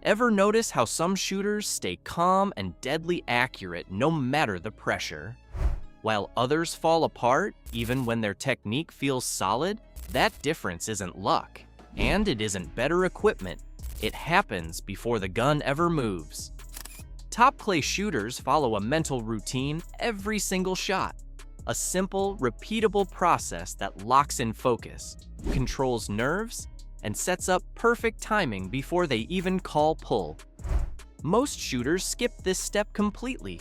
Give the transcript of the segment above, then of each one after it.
Ever notice how some shooters stay calm and deadly accurate no matter the pressure? While others fall apart even when their technique feels solid? That difference isn't luck, and it isn't better equipment. It happens before the gun ever moves. Top clay shooters follow a mental routine every single shot. A simple, repeatable process that locks in focus, controls nerves, and sets up perfect timing before they even call pull. Most shooters skip this step completely,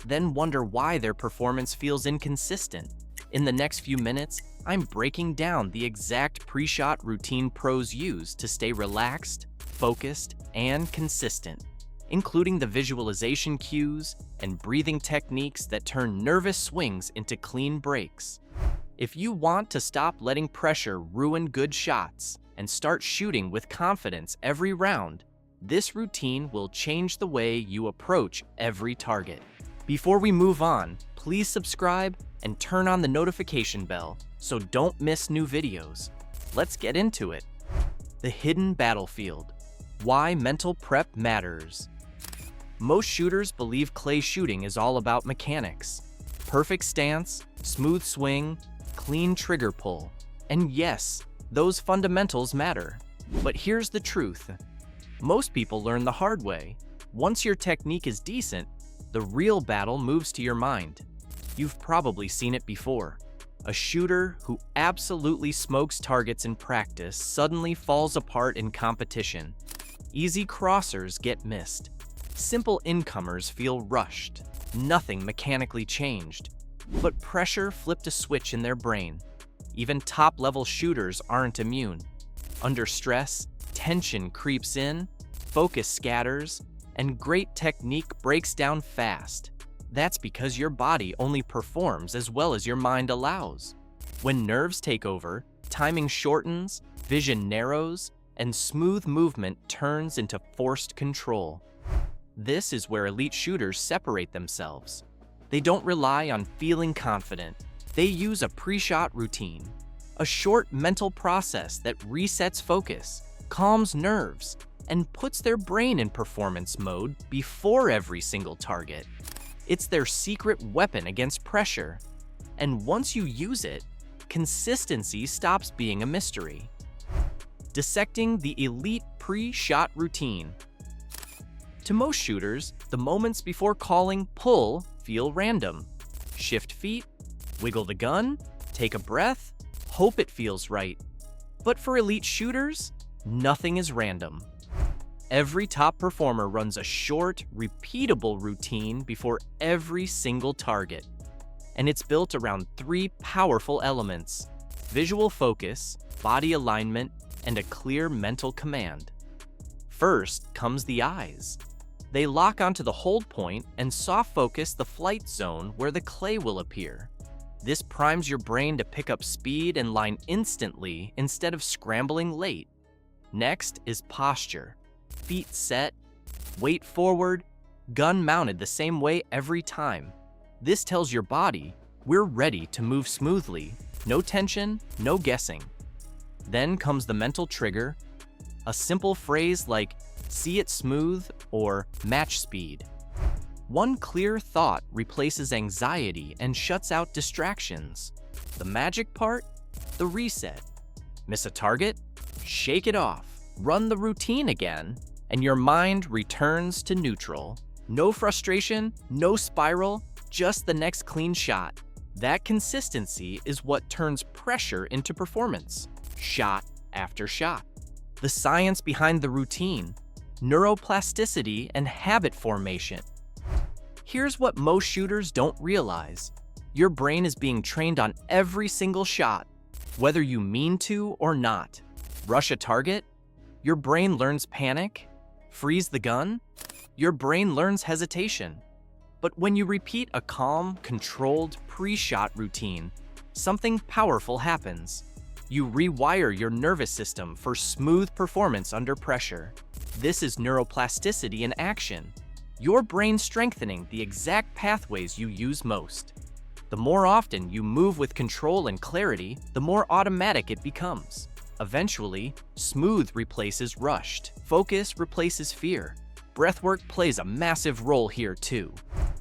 then wonder why their performance feels inconsistent. In the next few minutes, I'm breaking down the exact pre-shot routine pros use to stay relaxed, focused, and consistent, including the visualization cues and breathing techniques that turn nervous swings into clean breaks. If you want to stop letting pressure ruin good shots and start shooting with confidence every round, this routine will change the way you approach every target. Before we move on, please subscribe and turn on the notification bell so don't miss new videos. Let's get into it. The hidden battlefield. Why mental prep matters. Most shooters believe clay shooting is all about mechanics. Perfect stance, smooth swing, clean trigger pull. And yes, those fundamentals matter. But here's the truth. Most people learn the hard way. Once your technique is decent, the real battle moves to your mind. You've probably seen it before. A shooter who absolutely smokes targets in practice suddenly falls apart in competition. Easy crossers get missed. Simple incomers feel rushed. Nothing mechanically changed. But pressure flipped a switch in their brain. Even top-level shooters aren't immune. Under stress, tension creeps in, focus scatters, and great technique breaks down fast. That's because your body only performs as well as your mind allows. When nerves take over, timing shortens, vision narrows, and smooth movement turns into forced control. This is where elite shooters separate themselves. They don't rely on feeling confident. They use a pre-shot routine, a short mental process that resets focus, calms nerves, and puts their brain in performance mode before every single target. It's their secret weapon against pressure. And once you use it, consistency stops being a mystery. Dissecting the elite pre-shot routine. To most shooters, the moments before calling pull feel random. Shift feet, wiggle the gun, take a breath, hope it feels right. But for elite shooters, nothing is random. Every top performer runs a short, repeatable routine before every single target. And it's built around three powerful elements: visual focus, body alignment, and a clear mental command. First comes the eyes. They lock onto the hold point and soft focus the flight zone where the clay will appear. This primes your brain to pick up speed and line instantly instead of scrambling late. Next is posture. Feet set, weight forward, gun mounted the same way every time. This tells your body, we're ready to move smoothly. No tension, no guessing. Then comes the mental trigger. A simple phrase like, see it smooth, or match speed. One clear thought replaces anxiety and shuts out distractions. The magic part? The reset. Miss a target? Shake it off. Run the routine again, and your mind returns to neutral. No frustration, no spiral, just the next clean shot. That consistency is what turns pressure into performance, shot after shot. The science behind the routine, neuroplasticity, and habit formation. Here's what most shooters don't realize. Your brain is being trained on every single shot, whether you mean to or not. Rush a target? Your brain learns panic. Freeze the gun? Your brain learns hesitation. But when you repeat a calm, controlled, pre-shot routine, something powerful happens. You rewire your nervous system for smooth performance under pressure. This is neuroplasticity in action. Your brain strengthening the exact pathways you use most. The more often you move with control and clarity, the more automatic it becomes. Eventually, smooth replaces rushed. Focus replaces fear. Breathwork plays a massive role here too.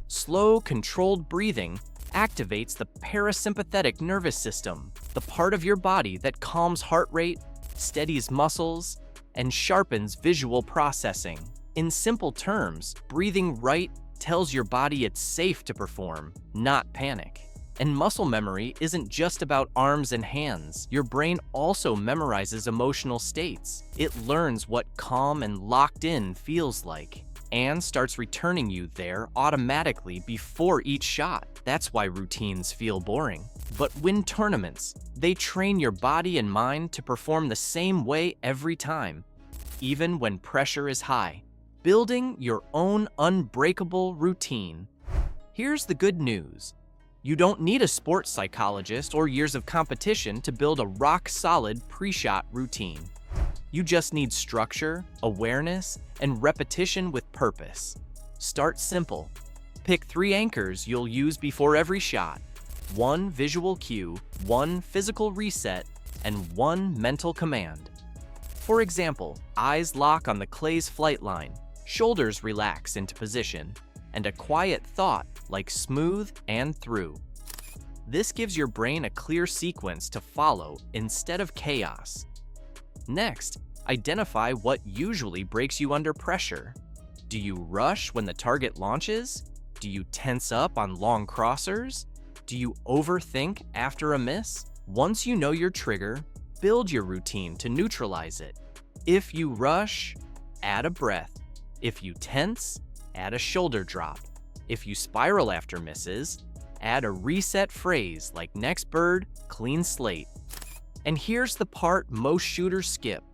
Slow, controlled breathing activates the parasympathetic nervous system, the part of your body that calms heart rate, steadies muscles, and sharpens visual processing. In simple terms, breathing right tells your body it's safe to perform, not panic. And muscle memory isn't just about arms and hands. Your brain also memorizes emotional states. It learns what calm and locked in feels like, and starts returning you there automatically before each shot. That's why routines feel boring. But win tournaments. They train your body and mind to perform the same way every time, even when pressure is high. Building your own unbreakable routine. Here's the good news. You don't need a sports psychologist or years of competition to build a rock-solid pre-shot routine. You just need structure, awareness, and repetition with purpose. Start simple. Pick 3 anchors you'll use before every shot. 1 visual cue, 1 physical reset, and 1 mental command. For example, eyes lock on the clay's flight line, shoulders relax into position, and a quiet thought like smooth and through. This gives your brain a clear sequence to follow instead of chaos. Next, identify what usually breaks you under pressure. Do you rush when the target launches? Do you tense up on long crossers? Do you overthink after a miss? Once you know your trigger, build your routine to neutralize it. If you rush, add a breath. If you tense, add a shoulder drop. If you spiral after misses, add a reset phrase like next bird, clean slate. And here's the part most shooters skip: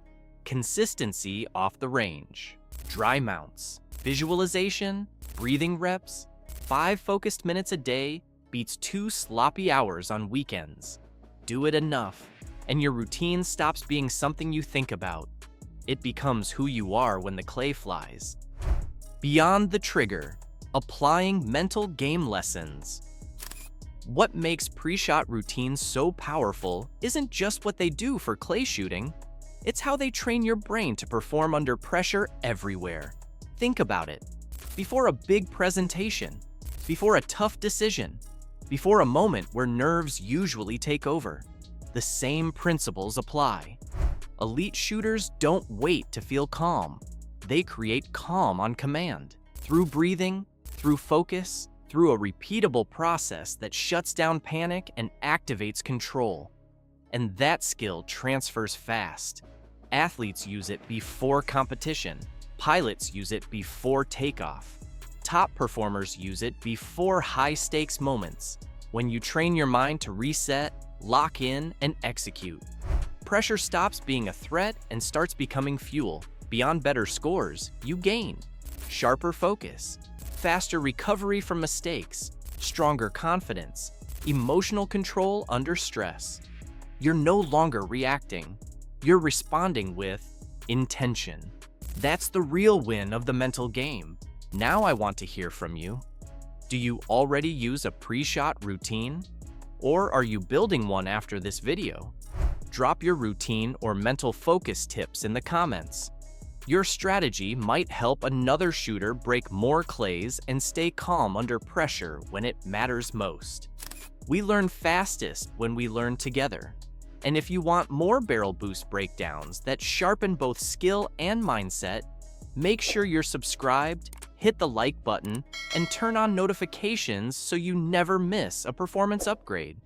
consistency off the range. Dry mounts, visualization, breathing reps. 5 focused minutes a day beats 2 sloppy hours on weekends. Do it enough, and your routine stops being something you think about. It becomes who you are when the clay flies. Beyond the trigger, applying mental game lessons. What makes pre-shot routines so powerful isn't just what they do for clay shooting, it's how they train your brain to perform under pressure everywhere. Think about it. Before a big presentation, before a tough decision, before a moment where nerves usually take over, the same principles apply. Elite shooters don't wait to feel calm. They create calm on command, through breathing, through focus, through a repeatable process that shuts down panic and activates control. And that skill transfers fast. Athletes use it before competition. Pilots use it before takeoff. Top performers use it before high-stakes moments, when you train your mind to reset, lock in, and execute. Pressure stops being a threat and starts becoming fuel. Beyond better scores, you gain sharper focus, faster recovery from mistakes, stronger confidence, emotional control under stress. You're no longer reacting. You're responding with intention. That's the real win of the mental game. Now I want to hear from you. Do you already use a pre-shot routine? Or are you building one after this video? Drop your routine or mental focus tips in the comments. Your strategy might help another shooter break more clays and stay calm under pressure when it matters most. We learn fastest when we learn together. And if you want more barrel boost breakdowns that sharpen both skill and mindset, make sure you're subscribed, hit the like button, and turn on notifications so you never miss a performance upgrade.